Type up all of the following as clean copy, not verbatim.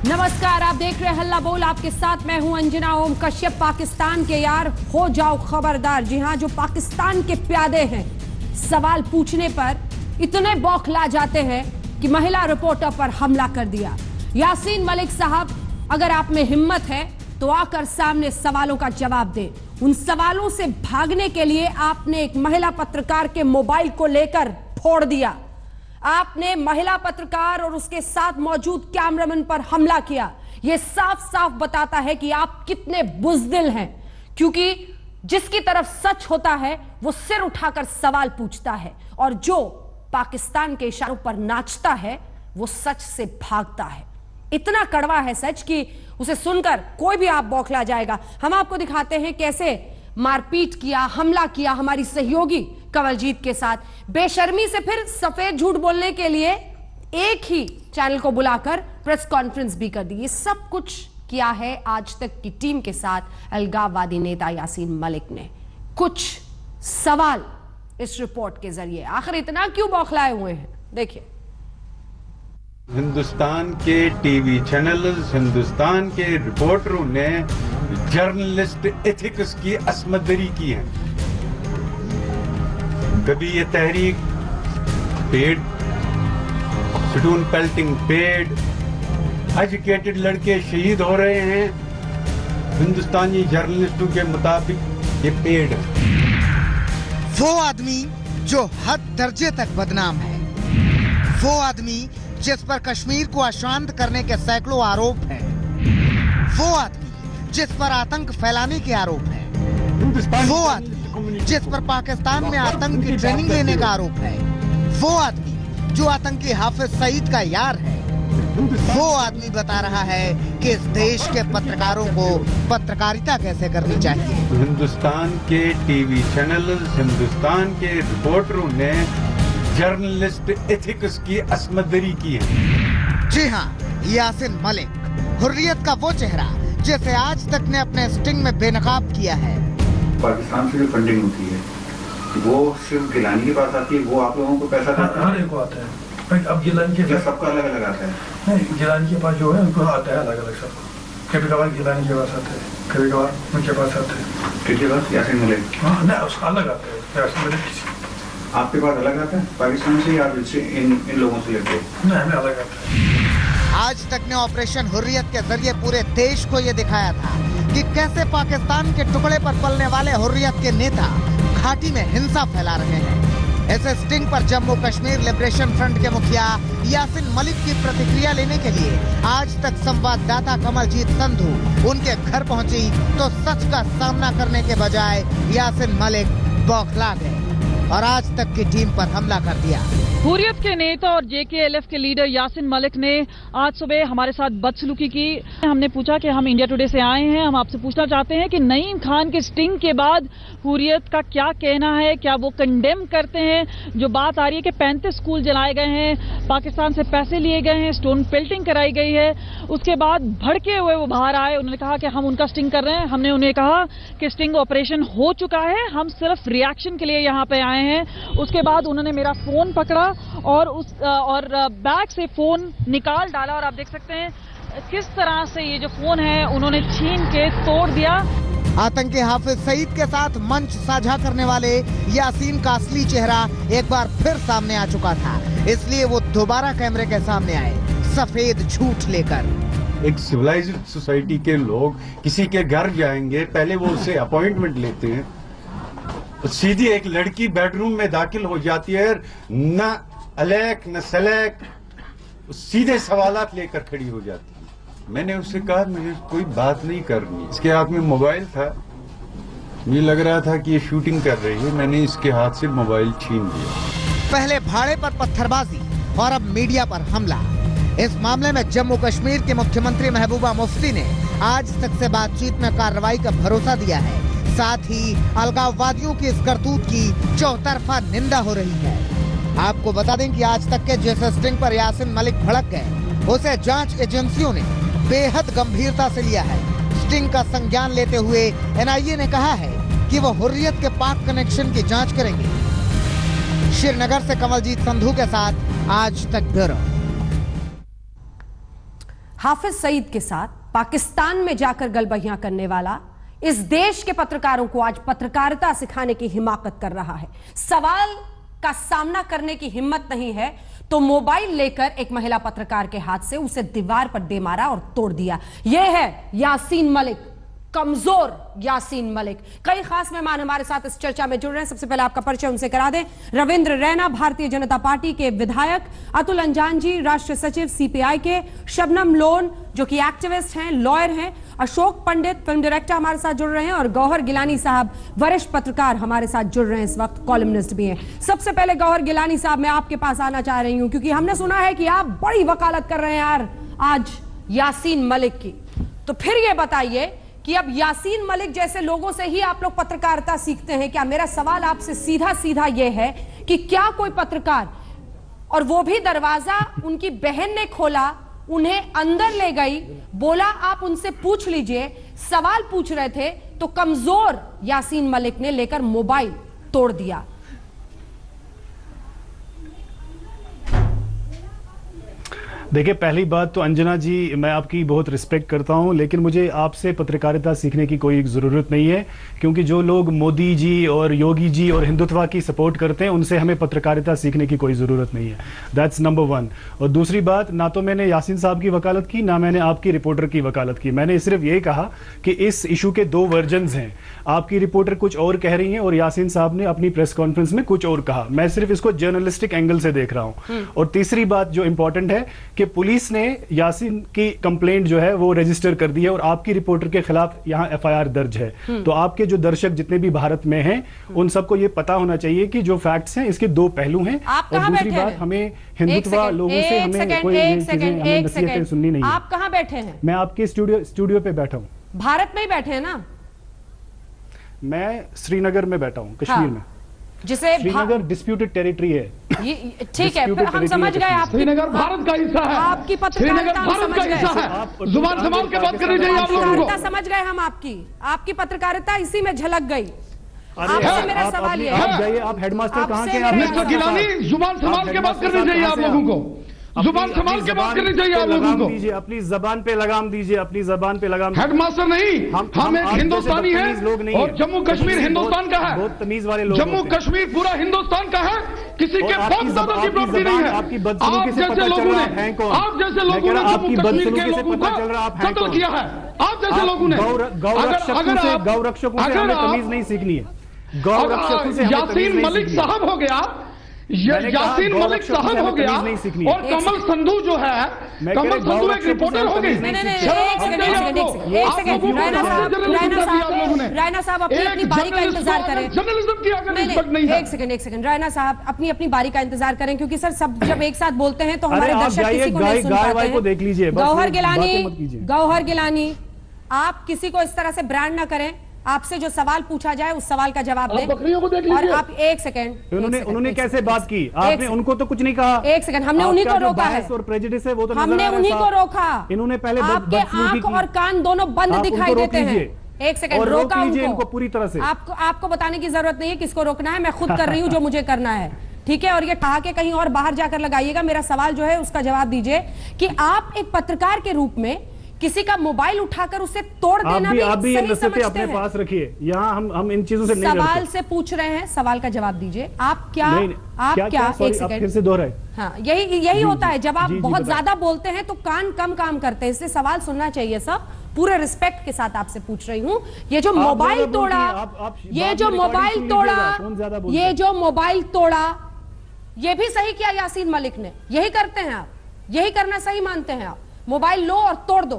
नमस्कार, आप देख रहे हैं हल्ला बोल। आपके साथ मैं हूं अंजना ओम कश्यप। पाकिस्तान के यार हो जाओ खबरदार। जी हां, जो पाकिस्तान के प्यादे हैं सवाल पूछने पर इतने बौखला जाते हैं कि महिला रिपोर्टर पर हमला कर दिया। यासीन मलिक साहब, अगर आप में हिम्मत है तो आकर सामने सवालों का जवाब दें। उन सवालों से भागने के लिए आपने एक महिला पत्रकार के मोबाइल को लेकर फोड़ दिया। आपने महिला पत्रकार और उसके साथ मौजूद कैमरामैन पर हमला किया। यह साफ साफ बताता है कि आप कितने बुज़दिल हैं, क्योंकि जिसकी तरफ सच होता है वो सिर उठाकर सवाल पूछता है, और जो पाकिस्तान के इशारों पर नाचता है वो सच से भागता है। इतना कड़वा है सच कि उसे सुनकर कोई भी आप बौखला जाएगा। हम आपको दिखाते हैं कैसे मारपीट किया, हमला किया हमारी सहयोगी कंवलजीत के साथ। बेशर्मी से फिर सफेद झूठ बोलने के लिए एक ही चैनल को बुलाकर प्रेस कॉन्फ्रेंस भी कर दी। ये सब कुछ किया है आज तक की टीम के साथ अलगाववादी नेता यासीन मलिक ने। कुछ सवाल इस रिपोर्ट के जरिए, आखिर इतना क्यों बौखलाए हुए हैं, देखिए। हिंदुस्तान के टीवी चैनल्स, हिंदुस्तान के रिपोर्टरों ने जर्नलिस्ट एथिक्स की असमदरी की है। कभी ये तहरीक पेड, स्टून पेल्टिंग पेड, एजुकेटेड लड़के शहीद हो रहे हैं, हिंदुस्तानी जर्नलिस्टों के मुताबिक ये पेड है। वो आदमी जो हद दर्जे तक बदनाम है, वो आदमी जिस पर कश्मीर को अशांत करने के सैकड़ों आरोप हैं, वो आदमी जिस पर आतंक फैलाने के आरोप है, वो आदमी जिस पर पाकिस्तान में आतंक की ट्रेनिंग लेने का आरोप है, वो आदमी जो आतंकी हाफिज सईद का यार है, वो आदमी बता रहा है कि इस देश के पत्रकारों को पत्रकारिता कैसे करनी चाहिए। हिंदुस्तान के टीवी चैनल्स, हिंदुस्तान के रिपोर्टरों ने जर्नलिस्ट एथिक्स की असमदरी की है। जी हाँ, यासीन मलिक हुर्रियत का वो चेहरा जिसे आज तक ने अपने स्टिंग में बेनकाब किया है। पाकिस्तान से जो फंडिंग होती है वो सिर्फ गिलानी के पास आती है, वो आप लोगों को पैसा देता है? हर एक को आता है। अब गिलानी के सबका अलग अलग आता है? नहीं, गिलानी के पास जो है उनको आता है अलग अलग सबको। कभी कभार गिलानी के पास आते हैं, कभी कभार उनके पास आते हैं। किसके पास? यासीन मलिक? हाँ, नहीं, उसका अलग आता है। यासीन मलिक किसी आपके पास अलग आता है पाकिस्तान से, या इन लोगों से लेते? नहीं, हमें अलग आता है। आज तक ने ऑपरेशन हुर्रियत के जरिए पूरे देश को ये दिखाया था कि कैसे पाकिस्तान के टुकड़े पर पलने वाले हुर्रियत के नेता घाटी में हिंसा फैला रहे हैं। इस स्टिंग पर जम्मू कश्मीर लिबरेशन फ्रंट के मुखिया यासीन मलिक की प्रतिक्रिया लेने के लिए आज तक संवाददाता कमलजीत संधू उनके घर पहुंची तो सच का सामना करने के बजाय यासीन मलिक बौखला गए और आज तक की टीम पर हमला कर दिया। हुर्रियत के नेता और जेकेएलएफ के लीडर यासीन मलिक ने आज सुबह हमारे साथ बदसलूकी की। हमने पूछा कि हम इंडिया टुडे से आए हैं, हम आपसे पूछना चाहते हैं कि नईम खान के स्टिंग के बाद हुर्रियत का क्या कहना है, क्या वो कंडेम करते हैं जो बात आ रही है कि 35 स्कूल जलाए गए हैं, पाकिस्तान से पैसे लिए गए हैं, स्टोन पेल्टिंग कराई गई है। उसके बाद भड़के हुए वो बाहर आए, उन्होंने कहा कि हम उनका स्टिंग कर रहे हैं। हमने उन्हें कहा कि स्टिंग ऑपरेशन हो चुका है, हम सिर्फ रिएक्शन के लिए यहाँ पे आए हैं। उसके बाद उन्होंने मेरा फोन पकड़ा और बैग से फोन निकाल डाला, और आप देख सकते हैं किस तरह से ये जो फोन है उन्होंने छीन के तोड़ दिया। आतंकी हाफिज सईद के साथ मंच साझा करने वाले यासीन का असली चेहरा एक बार फिर सामने आ चुका था, इसलिए वो दोबारा कैमरे के सामने आए सफेद झूठ लेकर। एक सिविलाइज्ड सोसाइटी के लोग किसी के घर जाएंगे, पहले वो उससे अपॉइंटमेंट लेते हैं, सीधी एक लड़की बेडरूम में दाखिल हो जाती है, न अलैक न सलैक, सीधे सवालात लेकर खड़ी हो जाती है। मैंने उससे कहा मुझे कोई बात नहीं करनी। इसके हाथ में मोबाइल था, मुझे लग रहा था कि ये शूटिंग कर रही है, मैंने इसके हाथ से मोबाइल छीन लिया। पहले भाड़े पर पत्थरबाजी और अब मीडिया पर हमला। इस मामले में जम्मू कश्मीर के मुख्यमंत्री महबूबा मुफ्ती ने आज तक से बातचीत में कार्रवाई का भरोसा दिया है। साथ ही अलगाववादियों की इस करतूत की चौतरफा निंदा हो रही है। आपको बता दें कि आज तक के जिस स्टिंग पर यासीन मलिक भड़क गए उसे जांच एजेंसियों ने बेहद गंभीरता से लिया है। स्टिंग का संज्ञान लेते हुए एनआईए ने कहा है कि वो हुर्रियत के पाक कनेक्शन की जांच करेंगे। श्रीनगर से कमलजीत संधू के साथ आज तक ब्यूरो। हाफिज सईद के साथ पाकिस्तान में जाकर गलबहियां करने वाला इस देश के पत्रकारों को आज पत्रकारिता सिखाने की हिमाकत कर रहा है। सवाल का सामना करने की हिम्मत नहीं है तो मोबाइल लेकर एक महिला पत्रकार के हाथ से उसे दीवार पर दे मारा और तोड़ दिया। यह है यासीन मलिक, कमजोर यासीन मलिक। कई खास मेहमान हमारे साथ इस चर्चा में जुड़ रहे हैं। सबसे पहले आपका परिचय उनसे करा दें। रविंद्र रैना भारतीय जनता पार्टी के विधायक, अतुल अंजान जी राष्ट्रीय सचिव सीपीआई के, शबनम लोन जो कि एक्टिविस्ट हैं, लॉयर हैं, अशोक पंडित फिल्म डायरेक्टर हमारे साथ जुड़ रहे हैं और गौहर गिलानी साहब वरिष्ठ पत्रकार हमारे साथ जुड़ रहे हैं, इस वक्त कॉलमनिस्ट भी हैं। सबसे पहले गौहर गिलानी साहब, मैं आपके पास आना चाह रही हूं क्योंकि हमने सुना है कि आप बड़ी वकालत कर रहे हैं यार आज यासीन मलिक की। तो फिर यह बताइए कि अब यासीन मलिक जैसे लोगों से ही आप लोग पत्रकारिता सीखते हैं क्या? मेरा सवाल आपसे सीधा सीधा यह है कि क्या कोई पत्रकार, और वो भी दरवाजा उनकी बहन ने खोला, उन्हें अंदर ले गई, बोला आप उनसे पूछ लीजिए, सवाल पूछ रहे थे तो कमजोर यासीन मलिक ने लेकर मोबाइल तोड़ दिया। देखिए, पहली बात तो अंजना जी, मैं आपकी बहुत रिस्पेक्ट करता हूं, लेकिन मुझे आपसे पत्रकारिता सीखने की कोई ज़रूरत नहीं है, क्योंकि जो लोग मोदी जी और योगी जी और हिंदुत्व की सपोर्ट करते हैं उनसे हमें पत्रकारिता सीखने की कोई ज़रूरत नहीं है। That's number one. और दूसरी बात, ना तो मैंने यासीन साहब की वकालत की, ना मैंने आपकी रिपोर्टर की वकालत की। मैंने सिर्फ ये कहा कि इस इशू के दो वर्जन्स हैं। आपकी रिपोर्टर कुछ और कह रही हैं और यासीन साहब ने अपनी प्रेस कॉन्फ्रेंस में कुछ और कहा। मैं सिर्फ इसको जर्नलिस्टिक एंगल से देख रहा हूं। और तीसरी बात जो इंपॉर्टेंट है कि पुलिस ने यासीन की कंप्लेंट जो है वो रजिस्टर कर दी है और आपकी रिपोर्टर के खिलाफ यहां एफआईआर दर्ज है। तो आपके जो दर्शक जितने भी भारत में हैं उन सबको ये पता होना चाहिए कि जो फैक्ट्स हैं इसके दो पहलू हैं। और दूसरी बात, हमें हिंदुत्व लोगों से हमें कोई नसीहतें सुननी नहीं है। आप कहां बैठे हैं? मैं आपके स्टूडियो पे बैठा हूं। भारत में ही बैठे हैं ना? मैं श्रीनगर में बैठा हूं, कश्मीर में। जिसे श्रीनगर डिस्प्यूटेड टेरिटरी है। ठीक है, हम समझ गए। आप श्रीनगर भारत का हिस्सा है। आपकी पत्रकारिता भारत का हिस्सा है। जुबान संभाल के बात करनी चाहिए आप लोगों को। समझ गए हम आपकी पत्रकारिता इसी में झलक गई। आपसे मेरा सवाल ये है, आप जाइए, आप हेडमास्टर कहाँ के हैं? मिस्टर गिलानी, जुबान संभाल के बात करनी चाहिए आप लोगों को। जुबान संभाल के बात करनी चाहिए आप लोगों को। अपनी जबान पे लगाम दीजिए, अपनी जबान पे लगाम। हेडमास्टर नहीं, हम एक हिंदुस्तानी हैं और जम्मू कश्मीर हिंदुस्तान का है। बहुत तमीज वाले लोग। जम्मू कश्मीर पूरा हिंदुस्तान का है, किसी के बहुत ज्यादा की प्रॉपर्टी नहीं है। आपकी बदसलूकी से पता चल रहा है कौन। आप जैसे लोगों ने जम्मू कश्मीर के लोगों को कत्ल किया है। आप जैसे लोगों ने गौ रक्षकों से हमें तमीज नहीं सीखनी है। गौ रक्षकों से यासीन मलिक साहब हो गया, यासीन मलिक साहब हो गया और कमल संधू जो है, कमल संधू एक रिपोर्टर हो गई। रायना साहब अपनी बारी का इंतजार करें। जर्नलिज्म की अगर रिस्पेक्ट नहीं है। एक सेकंड रायना साहब अपनी बारी का इंतजार करें, क्योंकि सर सब जब एक साथ बोलते हैं तो हमारे दर्शक किसी को नहीं सुन पाते हैं। देख लीजिए गौहर गिलानी, आप किसी को इस तरह से ब्रांड ना करें। आपसे जो सवाल पूछा जाए उस सवाल का जवाब दें। बकरियों को देख लीजिए। और आप एक सेकंड, उन्होंने कैसे बात की? आपने उनको तो कुछ नहीं कहा। एक सेकंड, हमने उन्हीं को रोका है और प्रेजुडिस है वो तो हमने उन्हीं को रोका। इन्होंने पहले आपके आंख और कान दोनों बंद दिखाई देते हैं। एक सेकंड, रोका उनको पूरी तरह से। आपको बताने की जरूरत नहीं है किसको रोकना है, मैं खुद कर रही हूं जो मुझे करना है, ठीक है? और ये कहा के कहीं और बाहर जाकर लगाइएगा। मेरा सवाल जो है उसका जवाब दीजिए कि आप एक पत्रकार के रूप में किसी का मोबाइल उठाकर उसे तोड़ देना भी सही समझते हैं? अपने पास रखिए, यहाँ हम इन चीजों से नहीं लड़ते। सवाल से पूछ रहे हैं, सवाल का जवाब दीजिए। आप क्या एक सेकंड फिर से दोहराए। हाँ, यही होता है जब आप बहुत ज्यादा बोलते हैं तो कान कम काम करते हैं, इसलिए सवाल सुनना चाहिए। सब पूरे रिस्पेक्ट के साथ आपसे पूछ रही हूँ। ये जो मोबाइल तोड़ा, ये जो मोबाइल तोड़ा, ये भी सही किया यासीन मलिक ने। यही करते हैं आप, यही करना सही मानते हैं आप? मोबाइल लो और तोड़ दो,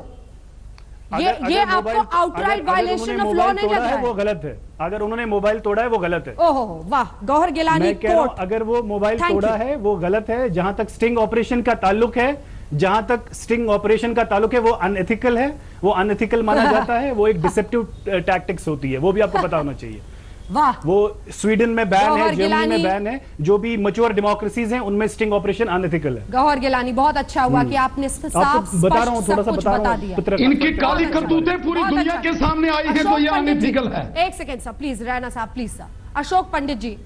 ये आपको आउटराइट वायलेशन ऑफ लॉ नहीं लग रहा है? वो गलत है। अगर उन्होंने मोबाइल तोड़ा है वो गलत है। ओहो वाह, गौहर गिलानी कोर्ट। अगर वो मोबाइल तोड़ा है वो गलत है। जहां तक स्टिंग ऑपरेशन का ताल्लुक है, जहां तक स्टिंग ऑपरेशन का ताल्लुक है वो अनएथिकल है, वो अनएथिकल माना जाता है। वो एक डिसेप्टिव टैक्टिक्स होती है, वो भी आपको पता होना चाहिए। वाह, वो स्वीडन में बैन है, जर्मनी में बैन है, जो भी मैच्योर डेमोक्रेसीज हैं उनमें स्टिंग ऑपरेशन अनएथिकल है। गौहर गिलानी, बहुत अच्छा हुआ कि आपने साफ बता रहा हूं, थोड़ा सा बता दिया। इनकी काली करतूतें पूरी दुनिया के सामने आई है, तो ये अनएथिकल है। एक सेकंड सर, प्लीज रायना साहब, please sir. Ashok Pandit ji,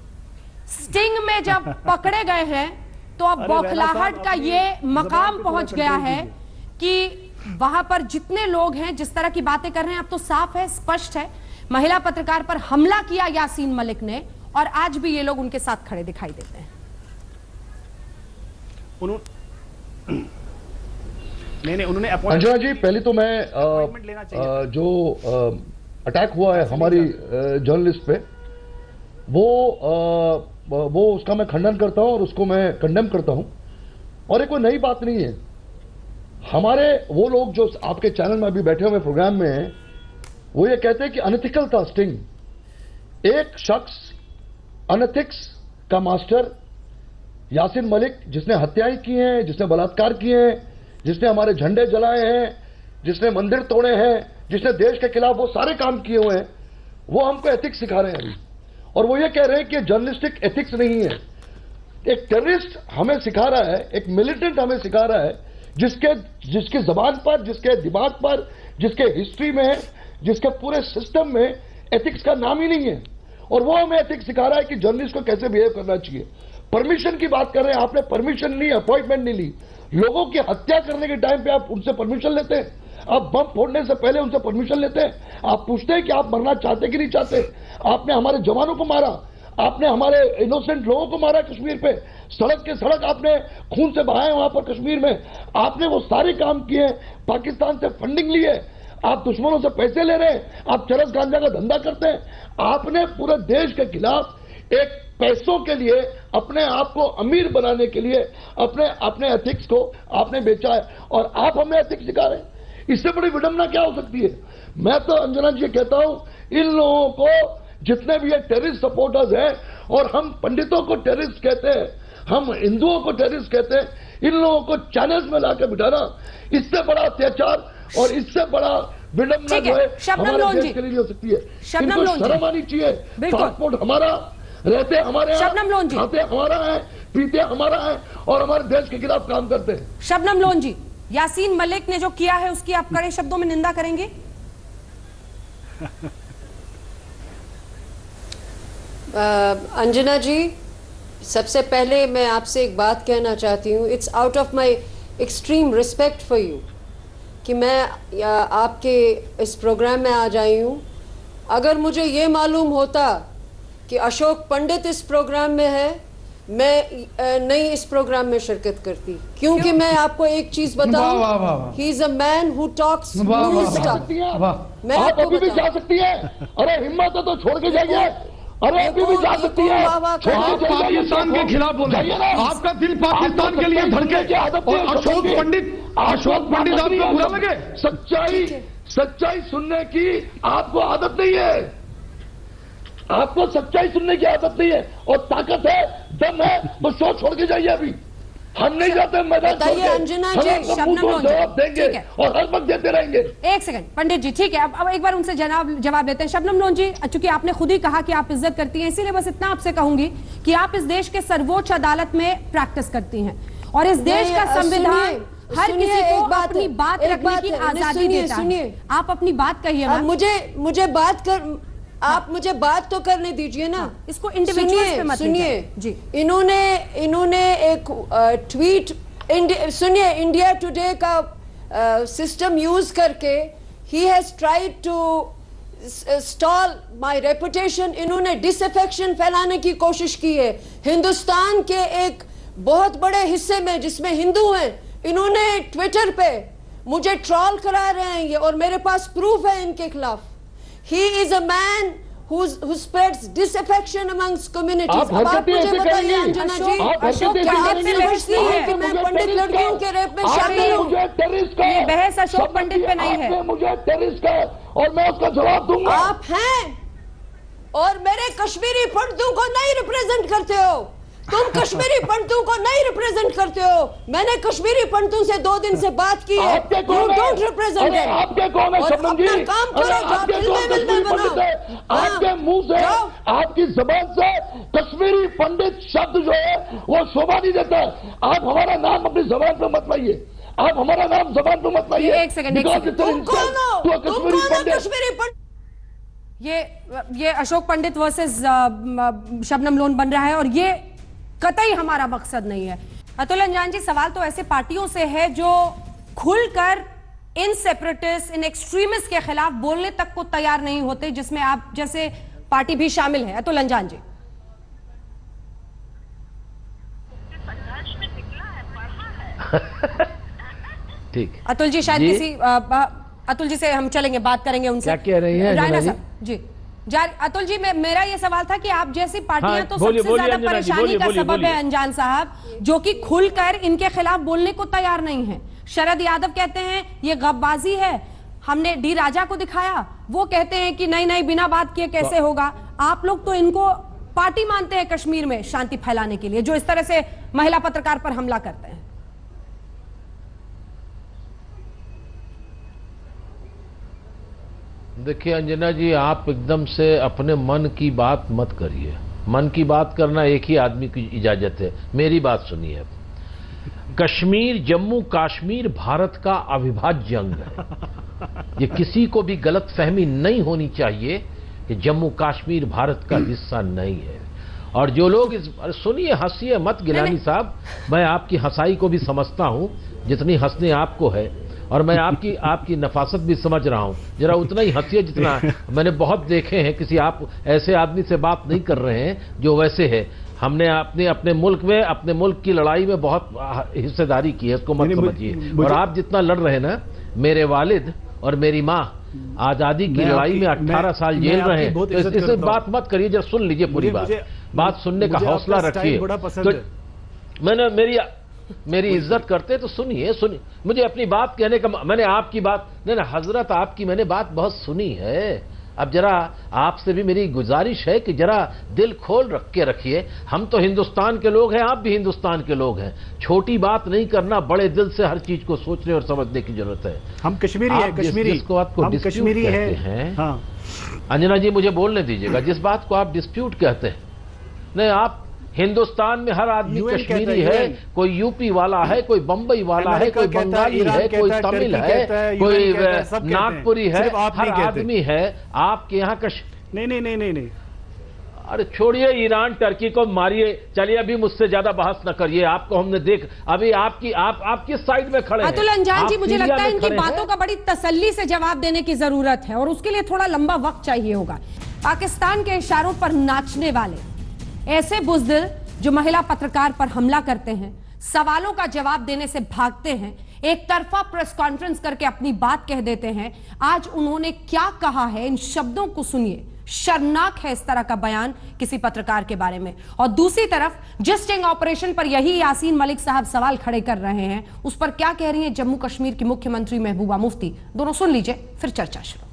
sting में जब पकड़े गए हैं तो अब बौखलाहट का ये मकाम पहुंच गया है कि वहां पर जितने लोग हैं जिस तरह की बातें कर रहे हैं, अब तो साफ है, स्पष्ट है, महिला पत्रकार पर हमला किया यासीन मलिक ने, और आज भी ये लोग उनके साथ खड़े दिखाई देते हैं। उन्होंने अंजना जी, पहले तो मैं जो अटैक हुआ है हमारी जर्नलिस्ट पे, वो उसका मैं खंडन करता हूं और उसको मैं कंडेम करता हूं। और ये कोई नई बात नहीं है। हमारे वो लोग जो आपके चैनल में अभी बैठे हुए प्रोग्राम में हैं, वो ये कहते हैं कि अनएथिकल था स्टिंग। एक शख्स अनएथिक्स का मास्टर यासीन मलिक, जिसने हत्याएं की हैं, जिसने बलात्कार किए हैं, जिसने हमारे झंडे जलाए हैं, जिसने मंदिर तोड़े हैं, जिसने देश के खिलाफ वो सारे काम किए हुए हैं, वो हमको एथिक्स सिखा रहे हैं अभी। और वो ये कह रहे हैं कि जर्नलिस्टिक एथिक्स नहीं है। एक टेररिस्ट हमें सिखा रहा है, एक मिलिटेंट हमें सिखा रहा है, जिसकी जबान पर, जिसके दिमाग पर, जिसके हिस्ट्री में, जिसके पूरे सिस्टम में एथिक्स का नाम ही नहीं है। और वो हमें एथिक्स सिखा रहा है कि जर्नलिस्ट को कैसे बिहेव करना चाहिए। परमिशन की बात कर रहे हैं, आपने परमिशन ली, अपॉइंटमेंट नहीं ली। लोगों की हत्या करने के टाइम पे आप उनसे परमिशन लेते हैं? आप बम फोड़ने से पहले उनसे परमिशन लेते हैं? आप पूछते हैं कि आप मरना चाहते कि नहीं चाहते? आपने हमारे जवानों को मारा, आपने हमारे इनोसेंट लोगों को मारा कश्मीर पे, सड़क के सड़क आपने खून से बहाए वहां पर कश्मीर में। आपने वो सारे काम किए, पाकिस्तान से फंडिंग ली है, आप दुश्मनों से पैसे ले रहे हैं, आप चरस गांजा का धंधा करते हैं। आपने पूरे देश के खिलाफ एक पैसों के लिए, अपने आप को अमीर बनाने के लिए अपने एथिक्स को आपने बेचा है, और आप हमें एथिक्स सिखा रहे हैं। इससे बड़ी विडंबना क्या हो सकती है? मैं तो अंजना जी कहता हूं, इन लोगों को, जितने भी ये टेररिस्ट सपोर्टर्स हैं, और हम पंडितों को टेररिस्ट कहते हैं, हम हिंदुओं को टेररिस्ट कहते हैं, इन लोगों को चैनल्स में लाकर बिठाना, इससे बड़ा अत्याचार और इससे बड़ा विडंबना जो है हमारे देश के लिए हो सकती है। इनको शर्म आनी चाहिए। पासपोर्ट हमारा, रहते हमारे यहाँ, खाते हमारा है, पीते हमारा है, और हमारे देश के खिलाफ काम करते हैं। शबनम लोन जी, यासीन मलिक ने जो किया है उसकी आप कड़े शब्दों में निंदा करेंगे? अंजना जी, सबसे पहले मैं आपसे एक बात कहना चाहती हूँ। It's out of my extreme respect for you कि मैं आपके इस प्रोग्राम में आ जाई हूँ। अगर मुझे ये मालूम होता कि अशोक पंडित इस प्रोग्राम में है, मैं नहीं इस प्रोग्राम में शिरकत करती, क्योंकि मैं आपको एक चीज बताऊं, he is a man who talks news stuff. मैं आप अभी भी जा सकती है, अरे हिम्मत है तो छोड़ के जाइए, अरे अभी भी जा सकती है। आप पाकिस्तान के खिलाफ बोले, आपका दिल पाकिस्तान के लिए धड़के, और अशोक पंडित आपको बुरा लगे? सच्चाई सुनने की आपको आदत नहीं है, आपको सच्चाई सुनने की आदत नहीं है, और ताकत है, दम है, तो शो छोड़ के जाइए। अभी हम नहीं जाते मैदान, अंजना जी, जवाब देंगे और हर वक्त देते रहेंगे। एक सेकंड पंडित जी, ठीक है, अब एक बार उनसे जवाब लेते हैं। शबनम लोन जी, चूंकि आपने खुद ही कहा कि आप इज्जत करती हैं, इसीलिए बस इतना आपसे कहूंगी कि आप इस देश के सर्वोच्च अदालत में प्रैक्टिस करती हैं, और इस देश का संविधान हर किसी को अपनी बात रखने की आजादी देता है। आप अपनी बात कहिए। मुझे बात कर, आप मुझे बात तो करने दीजिए ना। इसको इंडिविजुअल्स पे मत सुनिए जी। इन्होंने एक ट्वीट, सुनिए, इंडिया टुडे का सिस्टम यूज करके ही has tried to stall my reputation. इन्होंने डिसअफेक्शन फैलाने की कोशिश की है हिंदुस्तान के एक बहुत बड़े हिस्से में जिसमें हिंदू हैं। इन्होंने ट्विटर पे मुझे ट्रोल करा रहे हैं ये, और मेरे पास प्रूफ है इनके खिलाफ। He is a man who spreads disaffection amongst communities. अब आप मुझे बताइए अंजना जी, क्या आप समझती हैं कि मैं पंडित लड़कियों के रेप में शामिल हूँ? ये बहस अशोक पंडित पे नहीं है। मुझे टेररिस्ट का, और मैं उसका जवाब दूंगा। आप हैं, और मेरे कश्मीरी पंडितों को नहीं रिप्रेजेंट करते हो। तुम कश्मीरी पंडितों को नहीं रिप्रेजेंट करते हो। मैंने कश्मीरी पंडितों से 2 दिन से बात की है। You don't represent them। आपके कौन है शबनम जी? अपना काम करो, आप फिल्में बनाओ। आपके मुंह से, आपकी जबान से कश्मीरी पंडित शब्द जो है वो शोभा नहीं देता। आप हमारा नाम अपनी जबान पे मत लाइए, आप हमारा नाम जबान पे मत लाइए। एक सेकंड, तुम कौन हो? कश्मीरी पंडित? ये अशोक पंडित वर्सेस शबनम लोन बन रहा है, और ये कतई हमारा मकसद नहीं है। अतुल अंजान जी, सवाल तो ऐसे पार्टियों से है जो खुलकर इन सेपरेटिस्ट, इन एक्सट्रीमिस्ट के खिलाफ बोलने तक को तैयार नहीं होते, जिसमें आप जैसे पार्टी भी शामिल है। अतुल अंजान जी, ठीक। अतुल जी शायद किसी अतुल जी से हम चलेंगे, बात करेंगे उनसे। क्या कह रही हैं रायना साहब जी? अतुल जी, मेरा ये सवाल था कि आप जैसी पार्टियां हाँ, तो सबसे ज्यादा परेशानी का सबब है अंजान साहब, जो कि खुलकर इनके खिलाफ बोलने को तैयार नहीं है। शरद यादव कहते हैं ये गपबाजी है, हमने डी राजा को दिखाया, वो कहते हैं कि नहीं नहीं बिना बात किए कैसे होगा। आप लोग तो इनको पार्टी मानते हैं कश्मीर में शांति फैलाने के लिए, जो इस तरह से महिला पत्रकार पर हमला करते हैं। देखिए अंजना जी, आप एकदम से अपने मन की बात मत करिए। मन की बात करना एक ही आदमी की इजाजत है। मेरी बात सुनिए। कश्मीर, जम्मू कश्मीर भारत का अविभाज्य अंग है। ये किसी को भी गलत फहमी नहीं होनी चाहिए कि जम्मू कश्मीर भारत का हिस्सा नहीं है। और जो लोग सुनिए, हंसिए मत गिलानी साहब, मैं आपकी हंसाई को भी समझता हूं जितनी हंसने आपको है, और मैं आपकी नफासत भी समझ रहा हूं। जरा उतना ही हंसिए जितना मैंने बहुत देखे हैं। किसी आप ऐसे आदमी से बात नहीं कर रहे हैं जो वैसे है। हमने अपने मुल्क में, अपने मुल्क की लड़ाई में बहुत हिस्सेदारी की है, इसको मत समझिए। और आप जितना लड़ रहे हैं ना, मेरे वालिद और मेरी माँ आजादी की लड़ाई में 18 साल जेल रहे हैं। तो इससे बात मत करिए, जरा सुन लीजिए पूरी बात सुनने का हौसला रखिए। तो मेरी इज्जत करते तो सुनिए मुझे अपनी बात कहने का, मैंने आपकी बात नहीं ना हजरत, आपकी मैंने बात बहुत सुनी है। अब जरा आपसे भी मेरी गुजारिश है कि जरा दिल खोल रख के रखिए। हम तो हिंदुस्तान के लोग हैं, आप भी हिंदुस्तान के लोग हैं। छोटी बात नहीं करना, बड़े दिल से हर चीज को सोचने और समझने की जरूरत है। हम कश्मीरी हैं, जिसको आपको डिस्प्यूट कहते हैं, हाँ। अंजना जी मुझे बोलने दीजिएगा। जिस बात को आप डिस्प्यूट कहते हैं, नहीं, आप हिंदुस्तान में हर आदमी कश्मीरी है। कोई यूपी वाला है, कोई बम्बई वाला है, कोई बंगाली है, कोई तमिल है, कोई नागपुरी है, हर आदमी है। आपके यहाँ नहीं। अरे छोड़िए, ईरान टर्की को मारिए। चलिए अभी मुझसे ज्यादा बहस न करिए। आपको हमने देख, अभी आप किस साइड में खड़े हैं? अतुल अंजान जी, मुझे लगता है इनकी बातों का बड़ी तसल्ली से जवाब देने की जरूरत है, और उसके लिए थोड़ा लंबा वक्त चाहिए होगा। पाकिस्तान के इशारों पर नाचने वाले ऐसे बुज़दिल जो महिला पत्रकार पर हमला करते हैं, सवालों का जवाब देने से भागते हैं, एक तरफा प्रेस कॉन्फ्रेंस करके अपनी बात कह देते हैं। आज उन्होंने क्या कहा है, इन शब्दों को सुनिए। शर्मनाक है इस तरह का बयान किसी पत्रकार के बारे में। और दूसरी तरफ जिस स्टिंग ऑपरेशन पर यही यासीन मलिक साहब सवाल खड़े कर रहे हैं, उस पर क्या कह रही हैं जम्मू कश्मीर की मुख्यमंत्री महबूबा मुफ्ती। दोनों सुन लीजिए, फिर चर्चा शुरू।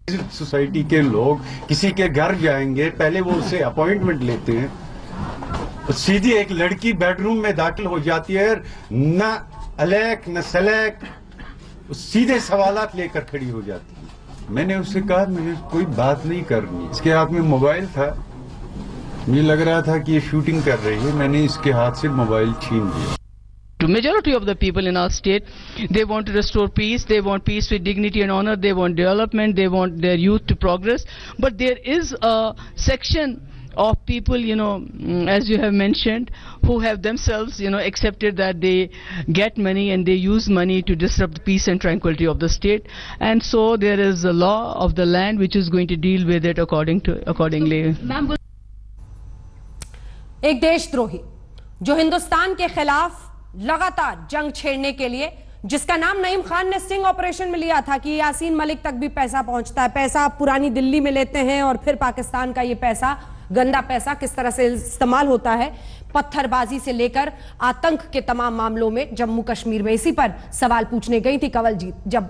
सोसाइटी के लोग किसी के घर जाएंगे, पहले वो उससे अपॉइंटमेंट लेते हैं। सीधी एक लड़की बेडरूम में दाखिल हो जाती है, न अलैक न सलैक, सीधे सवालात लेकर खड़ी हो जाती है। मैंने उससे कहा मुझे कोई बात नहीं करनी। इसके हाथ में मोबाइल था, मुझे लग रहा था कि ये शूटिंग कर रही है। मैंने इसके हाथ से मोबाइल छीन लिया। To majority of the people in our state, they want to restore peace, they want peace with dignity and honor, they want development, they want their youth to progress. But there is a section of people, as you have mentioned, who have themselves, accepted that they get money and they use money to disrupt the peace and tranquility of the state. And so there is a law of the land which is going to deal with it accordingly. एक देशद्रोही जो हिंदुस्तान के खिलाफ लगातार जंग छेड़ने के लिए, जिसका नाम नईम खान ने स्टिंग ऑपरेशन में लिया था कि यासीन मलिक तक भी पैसा पहुंचता है, पैसा आप पुरानी दिल्ली में लेते हैं और फिर पाकिस्तान का ये पैसा, गंदा पैसा किस तरह से इस्तेमाल होता है पत्थरबाजी से लेकर आतंक के तमाम मामलों में जम्मू कश्मीर में। इसी पर सवाल पूछने गई थी कंवलजीत, जब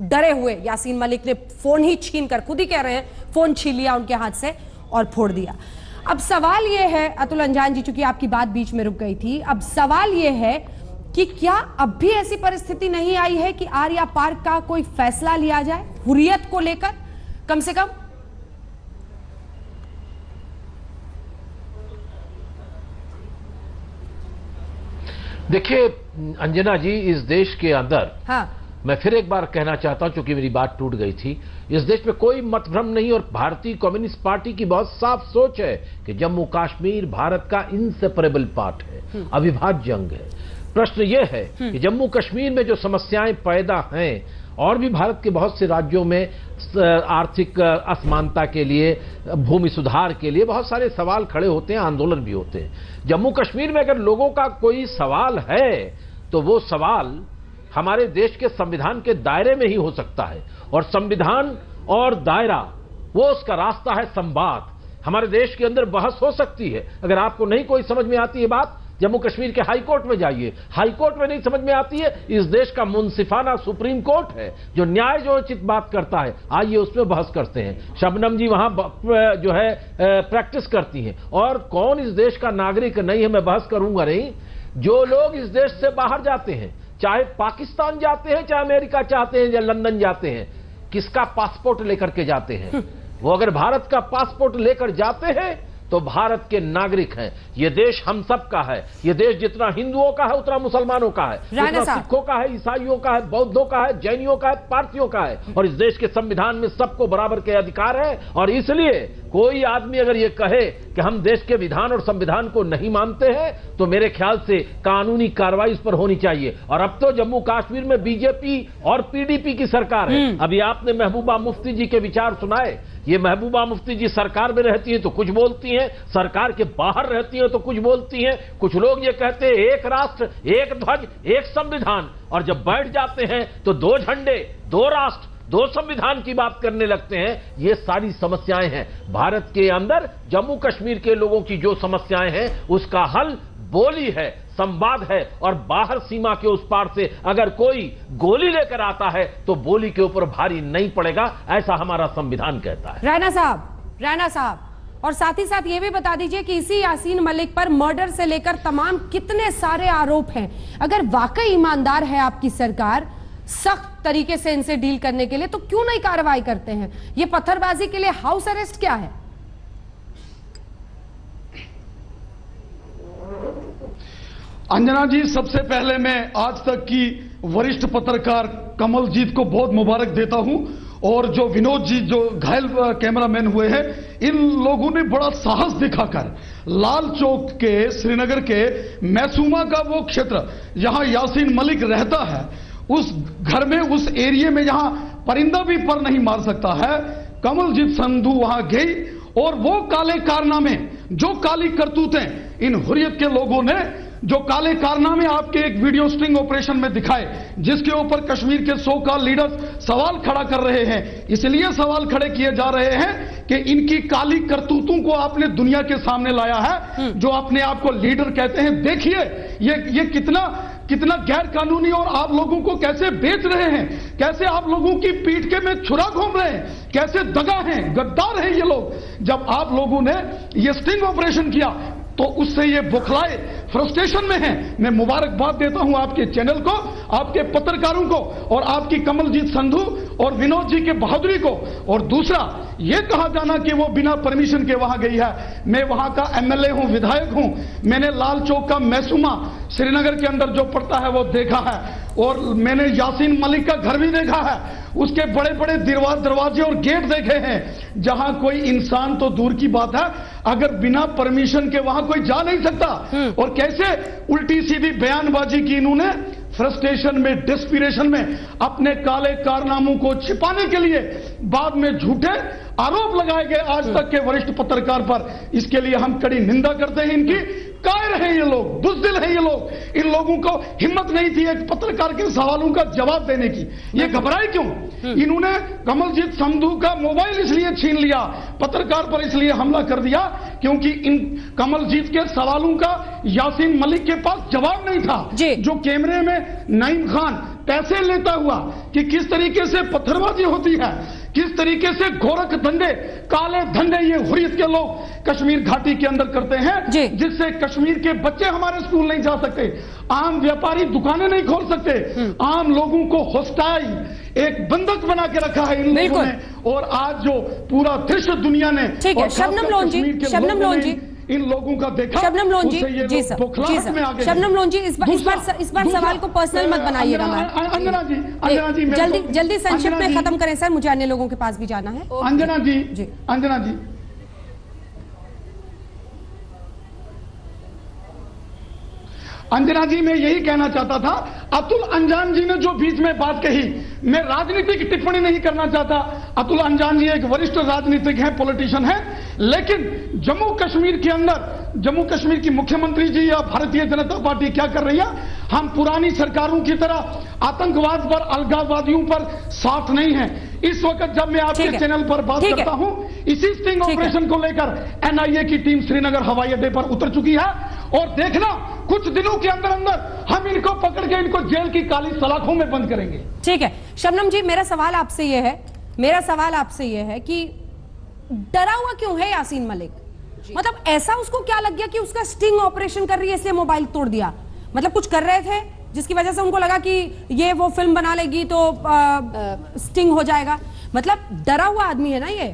डरे हुए यासीन मलिक ने फोन ही छीन कर, खुद ही कह रहे हैं, फोन छीन लिया उनके हाथ से और फोड़ दिया। अब सवाल यह है अतुल अंजान जी, चूंकि आपकी बात बीच में रुक गई थी, अब सवाल यह है कि क्या अब भी ऐसी परिस्थिति नहीं आई है कि आर्या पार्क का कोई फैसला लिया जाए हुर्रियत को लेकर कम से कम? देखिए अंजना जी, इस देश के अंदर, हाँ, मैं फिर एक बार कहना चाहता हूं, क्योंकि मेरी बात टूट गई थी, इस देश में कोई मतभ्रम नहीं, और भारतीय कम्युनिस्ट पार्टी की बहुत साफ सोच है कि जम्मू कश्मीर भारत का इनसेपरेबल पार्ट है, अविभाज्य अंग है। प्रश्न यह है कि जम्मू कश्मीर में जो समस्याएं पैदा हैं और भी भारत के बहुत से राज्यों में आर्थिक असमानता के लिए, भूमि सुधार के लिए बहुत सारे सवाल खड़े होते हैं, आंदोलन भी होते हैं। जम्मू कश्मीर में अगर लोगों का कोई सवाल है तो वो सवाल हमारे देश के संविधान के दायरे में ही हो सकता है, और संविधान और दायरा वो उसका रास्ता है संवाद। हमारे देश के अंदर बहस हो सकती है। अगर आपको नहीं कोई समझ में आती है बात, जम्मू कश्मीर के हाई कोर्ट में जाइए। हाई कोर्ट में नहीं समझ में आती है, इस देश का मुंसिफाना सुप्रीम कोर्ट है जो न्याय जो उचित बात करता है, आइए उसमें बहस करते हैं। शबनम जी वहां जो है प्रैक्टिस करती हैं। और कौन इस देश का नागरिक नहीं है, मैं बहस करूंगा नहीं। जो लोग इस देश से बाहर जाते हैं, चाहे पाकिस्तान जाते हैं, चाहे अमेरिका चाहते हैं या लंदन जाते हैं, किसका पासपोर्ट लेकर के जाते हैं? वो अगर भारत का पासपोर्ट लेकर जाते हैं तो भारत के नागरिक हैं। ये देश हम सब का है। ये देश जितना हिंदुओं का है उतना मुसलमानों का है, जितना सिखों का है, ईसाइयों का है, बौद्धों का है, जैनियों का है, पारसियों का है। और इस देश के संविधान में सबको बराबर के अधिकार है। और इसलिए कोई आदमी अगर ये कहे कि हम देश के विधान और संविधान को नहीं मानते हैं तो मेरे ख्याल से कानूनी कार्रवाई इस पर होनी चाहिए। और अब तो जम्मू कश्मीर में बीजेपी और पीडीपी की सरकार है। अभी आपने महबूबा मुफ्ती जी के विचार सुनाए। ये महबूबा मुफ्ती जी सरकार में रहती है तो कुछ बोलती हैं, सरकार के बाहर रहती हैं तो कुछ बोलती हैं। कुछ लोग ये कहते हैं एक राष्ट्र, एक ध्वज, एक संविधान, और जब बैठ जाते हैं तो दो झंडे, दो राष्ट्र, दो संविधान की बात करने लगते हैं। ये सारी समस्याएं हैं भारत के अंदर। जम्मू कश्मीर के लोगों की जो समस्याएं हैं उसका हल बोली है, संवाद है। और बाहर सीमा के उस पार से अगर कोई गोली लेकर आता है तो बोली के ऊपर भारी नहीं पड़ेगा, ऐसा हमारा संविधान कहता है। राणा साहब, और साथ ही साथ ये भी बता दीजिए कि इसी यासीन मलिक पर मर्डर से लेकर तमाम कितने सारे आरोप हैं। अगर वाकई ईमानदार है आपकी सरकार सख्त तरीके से इनसे डील करने के लिए, तो क्यों नहीं कार्रवाई करते हैं? ये पत्थरबाजी के लिए हाउस अरेस्ट क्या है? अंजना जी, सबसे पहले मैं आज तक की वरिष्ठ पत्रकार कमलजीत को बहुत मुबारक देता हूं। और जो विनोद जी जो घायल कैमरामैन हुए हैं, इन लोगों ने बड़ा साहस दिखाकर लाल चौक के श्रीनगर के मैसूमा का वो क्षेत्र जहां यासीन मलिक रहता है, उस घर में, उस एरिया में जहां परिंदा भी पर नहीं मार सकता है, कमलजीत संधू वहां गई और वो काले कारनामे, जो काली करतूतें इन हुर्रियत के लोगों ने, जो काले कारनामे आपके एक वीडियो स्टिंग ऑपरेशन में दिखाए, जिसके ऊपर कश्मीर के 100 का लीडर्स सवाल खड़ा कर रहे हैं। इसलिए सवाल खड़े किए जा रहे हैं कि इनकी काली करतूतों को आपने दुनिया के सामने लाया है, जो अपने आप को लीडर कहते हैं। देखिए ये कितना गैर कानूनी, और आप लोगों को कैसे बेच रहे हैं, कैसे आप लोगों की पीठ के में छुरा घूम रहे हैं, कैसे दगा हैं, गद्दार हैं ये लोग। जब आप लोगों ने ये स्टिंग ऑपरेशन किया तो उससे ये बुखलाए, फ्रस्ट्रेशन में हैं। मैं मुबारकबाद देता हूं आपके चैनल को, आपके पत्रकारों को, और आपकी कमलजीत संधू और विनोद जी के बहादुरी को। और दूसरा, ये कहा जाना कि वो बिना परमिशन के वहां गई है। मैं वहां का एमएलए हूं, विधायक हूं। मैंने लाल चौक का मैसूमा श्रीनगर के अंदर जो पड़ता है वो देखा है, और मैंने यासीन मलिक का घर भी देखा है। उसके बड़े बड़े दरवाजे और गेट देखे हैं, जहां कोई इंसान तो दूर की बात है, अगर बिना परमिशन के वहां कोई जा नहीं सकता। और कैसे उल्टी सीधी बयानबाजी की इन्होंने, फ्रस्ट्रेशन में, डिस्पिरेशन में, अपने काले कारनामों को छिपाने के लिए बाद में झूठे आरोप लगाए गए आज तक के वरिष्ठ पत्रकार पर। इसके लिए हम कड़ी निंदा करते हैं इनकी। कायर हैं ये लोग, बुज़दिल हैं ये लोग। इन लोगों को हिम्मत नहीं थी एक पत्रकार के सवालों का जवाब देने की। ये घबराए क्यों? इन्होंने कमलजीत संधू का मोबाइल इसलिए छीन लिया, पत्रकार पर इसलिए हमला कर दिया क्योंकि इन कमलजीत के सवालों का यासीन मलिक के पास जवाब नहीं था। जो कैमरे में नईम खान पैसे लेता हुआ कि किस तरीके से पत्थरबाजी होती है, किस तरीके से गोरख धंधे, काले धंधे ये हुर्रियत के लोग कश्मीर घाटी के अंदर करते हैं, जिससे कश्मीर के बच्चे हमारे स्कूल नहीं जा सकते, आम व्यापारी दुकानें नहीं खोल सकते, आम लोगों को होस्टाई एक बंधक बना के रखा है इन लोगों ने। और आज जो पूरा दृश्य दुनिया ने, शबनम लोन जी इन लोगों का देखा, शबनम लोन जी, जी सर, शबनम लोन जी, इस बार सवाल को पर्सनल मत बनाइएगा। अंजना जी जल्दी संक्षिप्त में खत्म करें सर, मुझे अन्य लोगों के पास भी जाना है। अंजना जी अंजना जी, मैं यही कहना चाहता था, अतुल अंजान जी ने जो बीच में बात कही, मैं राजनीतिक टिप्पणी नहीं करना चाहता। अतुल अंजान जी एक वरिष्ठ राजनीतिक हैं, पॉलिटिशियन हैं, लेकिन जम्मू कश्मीर के अंदर जम्मू कश्मीर की मुख्यमंत्री जी या भारतीय जनता पार्टी क्या कर रही है, हम पुरानी सरकारों की तरह आतंकवाद पर, अलगाववादियों पर साथ नहीं है। इस वक्त जब मैं आपके चैनल पर बात करता हूं, इसी स्टिंग ऑपरेशन को लेकर एनआईए की टीम श्रीनगर हवाई अड्डे पर उतर चुकी है, और देखना कुछ दिनों के अंदर अंदर हम इनको पकड़ के इनको जेल की काली सलाखों में बंद करेंगे। ठीक है शबनम जी, मेरा सवाल आपसे यह है कि डरा हुआ क्यों है यासीन मलिक? मतलब ऐसा उसको क्या लग गया कि उसका स्टिंग ऑपरेशन कर रही है इसलिए मोबाइल तोड़ दिया? मतलब कुछ कर रहे थे जिसकी वजह से उनको लगा कि ये वो फिल्म बना लेगी तो स्टिंग हो जाएगा? मतलब डरा हुआ आदमी है ना ये।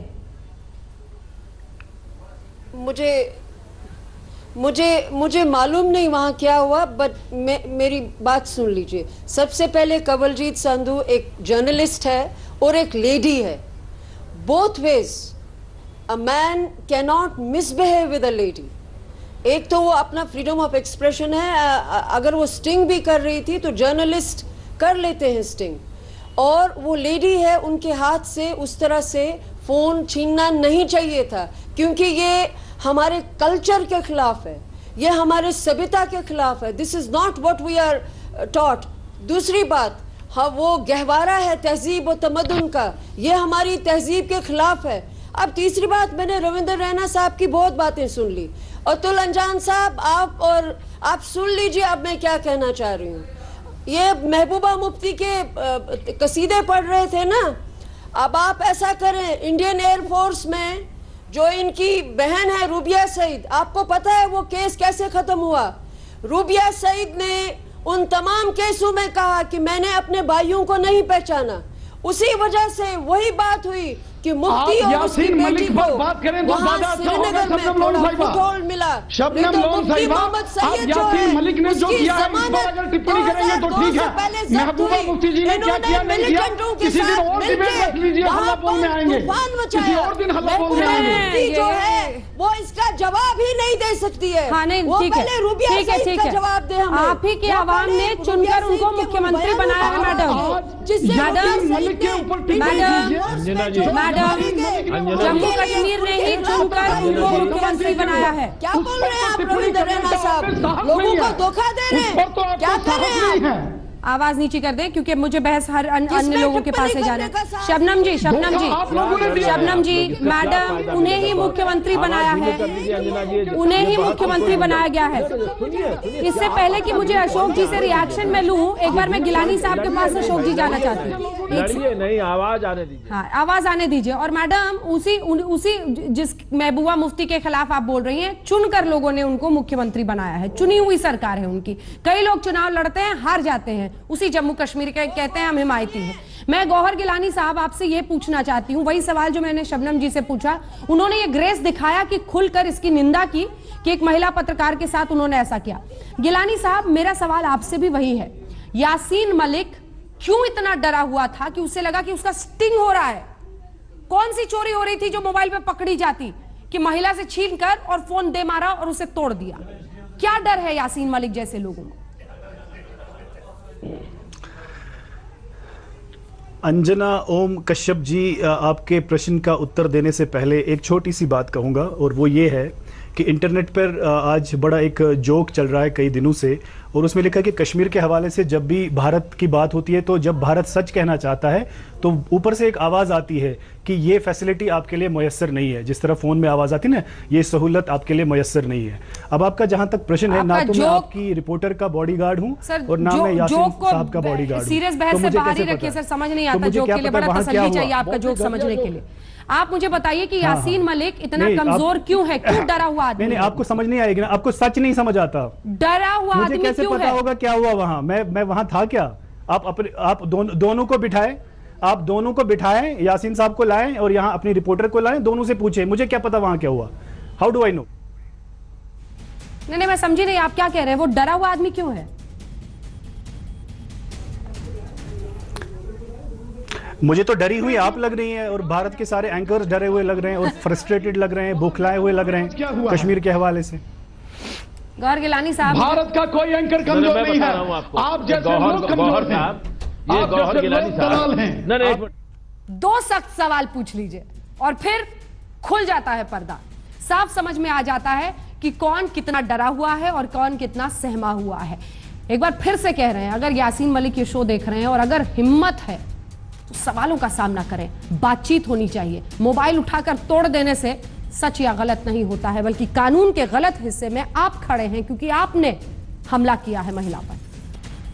मुझे मालूम नहीं वहां क्या हुआ, बट मेरी बात सुन लीजिए। सबसे पहले कंवलजीत संधू एक जर्नलिस्ट है और एक लेडी है। Both ways a man can not misbehave with a lady. एक तो वो अपना फ्रीडम ऑफ एक्सप्रेशन है, अगर वो स्टिंग भी कर रही थी तो जर्नलिस्ट कर लेते हैं स्टिंग, और वो लेडी है, उनके हाथ से उस तरह से फोन छीनना नहीं चाहिए था, क्योंकि ये हमारे कल्चर के खिलाफ है, ये हमारे सभ्यता के खिलाफ है। This is not what we are taught. दूसरी बात, हाँ वो गहवारा है तहजीब और तमद्दुन का, ये हमारी तहजीब के खिलाफ है। अब तीसरी बात, मैंने रविंद्र रैना साहब की बहुत बातें सुन ली, अतुल अंजान साहब आप सुन लीजिए अब मैं क्या कहना चाह रही हूँ। ये महबूबा मुफ्ती के कसीदे पढ़ रहे थे ना, अब आप ऐसा करें, इंडियन एयरफोर्स में जो इनकी बहन है रूबिया सईद, आपको पता है वो केस कैसे खत्म हुआ? रूबिया सईद ने उन तमाम केसों में कहा कि मैंने अपने भाइयों को नहीं पहचाना, उसी वजह से वही बात हुई कि मुफ्ती और उसकी बेटी को बात करें तो वहां श्रीनगर में थोड़ा फुटहोल्ड मिला। शबनम लोन साहिबा, आप यासीन मलिक ने जो किया है इस पर अगर टिप्पणी करेंगे तो ठीक है। महबूबा मुफ्ती जी ने क्या किया नहीं किया, किसी दिन और डिबेट रख लीजिए, हल्ला बोल में आएंगे, किसी और दिन हल्ला बोल में आएंगे। जो है वो इसका जवाब ही नहीं दे सकती है। हाँ नहीं, वो ठीक है, पहले रूबिया सईद का जवाब दे हमें। आप ही की आवाम ने चुनकर उनको मुख्यमंत्री बनाया है मैडम। जम्मू कश्मीर ने ही चुनकर उनको मुख्यमंत्री बनाया है। क्या बोल रहे हैं आप रविंद्र रैना साहब? लोगों को धोखा दे रहे हैं, क्या कर रहे हैं? आवाज नीचे कर दें क्योंकि मुझे बहस हर अन्य लोगों के पास से जाना है। शबनम जी मैडम, उन्हें ही मुख्यमंत्री बनाया है, उन्हें ही मुख्यमंत्री बनाया गया है। इससे पहले कि मुझे अशोक जी से रिएक्शन में लूं, एक बार मैं गिलानी साहब के पास अशोक जी जाना चाहती हूँ। नहीं, आवाज आने दीजिए। हाँ, आवाज आने दीजिए। और मैडम, उसी जिस महबूबा मुफ्ती के खिलाफ आप बोल रही हैं, चुनकर लोगों ने उनको मुख्यमंत्री बनाया है, चुनी हुई सरकार है उनकी। कई लोग चुनाव लड़ते हैं, हार जाते हैं, उसी जम्मू कश्मीर के कहते हैं हम हिमायती हैं। मैं गौहर गिलानी साहब आपसे यह पूछना चाहती हूं, वही सवाल जो मैंने शबनम जी से पूछा। उन्होंने ये ग्रेस दिखाया कि खुलकर इसकी निंदा की कि एक महिला पत्रकार के साथ उन्होंने ऐसा किया। गिलानी साहब, मेरा सवाल आपसे भी वही है, यासीन मलिक क्यों इतना डरा हुआ था कि उसे लगा कि उसका स्टिंग हो रहा है? कौन सी चोरी हो रही थी जो मोबाइल पे पकड़ी जाती कि महिला से छीनकर और फोन दे मारा और उसे तोड़ दिया? क्या डर है यासीन मलिक जैसे लोगों को? अंजना ओम कश्यप जी, आपके प्रश्न का उत्तर देने से पहले एक छोटी सी बात कहूंगा, और वो ये है कि इंटरनेट पर आज बड़ा एक जोक चल रहा है कई दिनों से, और उसमें लिखा है कि कश्मीर के हवाले से जब भी भारत की बात होती है तो जब भारत सच कहना चाहता है तो ऊपर से एक आवाज़ आती है कि ये फैसिलिटी आपके लिए मुयस्सर नहीं है। जिस तरह फ़ोन में आवाज़ आती है ना, ये सहूलत आपके लिए मुयस्सर नहीं है। अब आपका जहां तक प्रश्न है, ना तो मैं आपकी रिपोर्टर का बॉडीगार्ड हूं और ना मैं यासीन साहब का बॉडीगार्ड हूं। सीरियस बहस से बाहर ही रखिए सर, समझ नहीं आता जोक के लिए बड़ा तसल्ली चाहिए आपका जोक समझने के लिए। आप मुझे बताइए कि यासीन मलिक इतना कमजोर क्यों है, क्यों डरा हुआ आदमी? नहीं, आपको समझ नहीं आएगी ना, आपको सच नहीं समझ आता। डरा हुआ आदमी कैसे क्यों पता होगा क्या हुआ वहां? मैं वहां था क्या? आप दोनों को बिठाए, आप दोनों को बिठाएं, यासीन साहब को लाएं और यहां अपनी रिपोर्टर को लाएं, दोनों से पूछें मुझे क्या पता वहां क्या हुआ। How do I know? नहीं, मैं समझी नहीं आप क्या कह रहे हैं। वो डरा हुआ आदमी क्यों है? मुझे तो डरी हुई आप लग रही हैं, और भारत के सारे एंकर्स डरे हुए लग रहे हैं और फ्रस्ट्रेटेड लग रहे हैं, बौखलाए हुए लग रहे हैं कश्मीर के हवाले से। गौहर गिलानी साहब, भारत का कोई एंकर कमजोर नहीं है, आप जैसे लोग कमजोर हैं, ये गौहर गिलानी साहब हैं। नहीं, दो सख्त सवाल पूछ लीजिए और फिर खुल जाता है पर्दा, साफ समझ में आ जाता है कि कौन कितना डरा हुआ है और कौन कितना सहमा हुआ है। एक बार फिर से कह रहे हैं, अगर यासीन मलिक ये शो देख रहे हैं और अगर हिम्मत है तो सवालों का सामना करें, बातचीत होनी चाहिए। मोबाइल उठाकर तोड़ देने से सच या गलत नहीं होता है, बल्कि कानून के गलत हिस्से में आप खड़े हैं क्योंकि आपने हमला किया है महिला पर।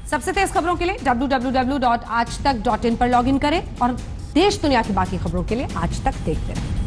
सबसे तेज खबरों के लिए www.aajtak.in पर लॉगिन करें और देश दुनिया की बाकी खबरों के लिए आज तक देखते रहें।